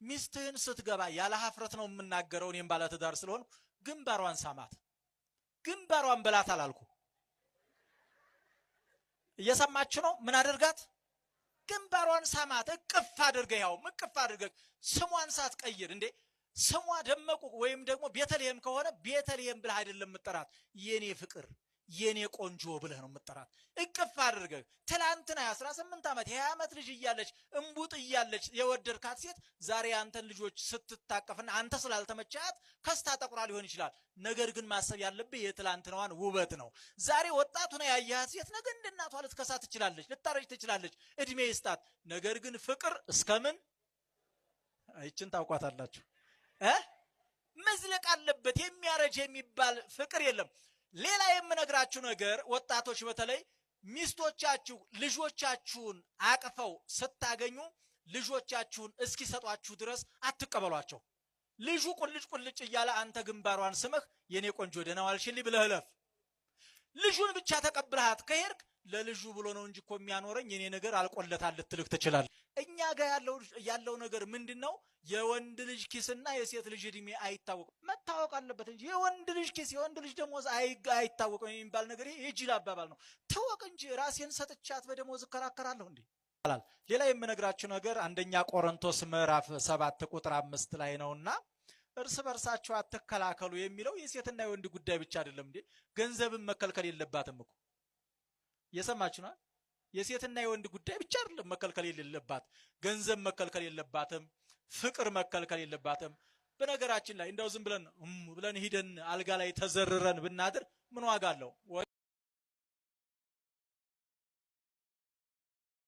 ሚስትህን ስትገባ ያለ ሀፍረት ነው የምናገረው እኔም ባለ ትዳር ስለሆነ ግንባሯን ሳማት ግንባሯን በላት አላልኩ እየሰማችሁ ነው ምን አድርጋት ግንባሯን ሳማት እቅፍ አድርገህ ያው እቅፍ አድርገህ ስሟን ሳትቀይር እንዴ ስሟ ደመቁ ወይም ደግሞ ቤተልሔም ከሆነ ቤተልሔም ብለህ አይደለም የምትጠራት የኔ ፍቅር የኔ ቆንጆ ብለህ ነው የምትጠራት እቅፍ አድርገህ ትላንትና 18 ዓመት የ20 ዓመት ልጅ እያለች እንቡጥ እያለች የወደድካት ሴት ዛሬ አንተን ልጆች ስትታቀፍና አንተ ስላልተመቻት ከስታ ጠቁራ ሊሆን ይችላል ነገር ግን ማሰብ ያለብህ የትላንትናዋን ውበት ነው ዛሬ ወጣቱ ነው ያያት ሴት ነገ እንደናቷ ልትከሳ ትችላለች ልታረጅ ትችላለች እድሜ ይስጣት ነገር ግን ፍቅር እስከምን አይችን ታውቋታላችሁ መዝለቅ አለበት የሚያረጅ የሚባል ፍቅር የለም ሌላ የምነግራችሁ ነገር ወጣቶች በተለይ ሚስቶቻችሁ ልጆቻችሁን አቅፈው ስታገኙ ልጆቻችሁን እስኪሰጧችሁ ድረስ አትቀበሏቸው ልጁ ቁልጭ እያለ አንተ ግንባሯን ስመህ የኔ ቆንጆ ደህና ዋልሽልኝ ብለህ ለፍ ልጁን ብቻ ተቀብለሃት ከሄድክ ለልጁ ብሎ ነው እንጂ እኮ የሚያኖረኝ የኔ ነገር አልቆለታል ልትልክ ትችላለህ እኛ ጋር ያለው ነገር ምንድነው የወንድ ልጅ ኪስና የሴት ልጅ እድሜ አይታወቅም መታወቅ አለበት እንጂ የወንድ ልጅ ኪስ የወንድ ልጅ ደሞዝ አይታወቅም የሚባል ነገር ይሄ ጅል አባባል ነው ተወቅ እንጂ ራሴን ሰጥቻት በደሞዝ እከራከራለሁ እንዴ ይላል ሌላ የምነግራችሁ ነገር አንደኛ ቆሮንቶስ ምዕራፍ 7 ቁጥር 5 ላይ ነውና እርስ በርሳችሁ አትከላከሉ የሚለው የሴትና የወንድ ጉዳይ ብቻ አይደለም እንዴ ገንዘብን መከልከል የለባትም እኮ የሰማችሁ ነው የሴትና የወንድ ጉዳይ ብቻ አይደለም መከልከል የሌለባት ገንዘብ መከልከል የለባትም ፍቅር መከልከል የለባትም በነገራችን ላይ እንደው ዝም ብለን ሂደን አልጋ ላይ ተዘርረን ብናድር ምን ዋጋ አለው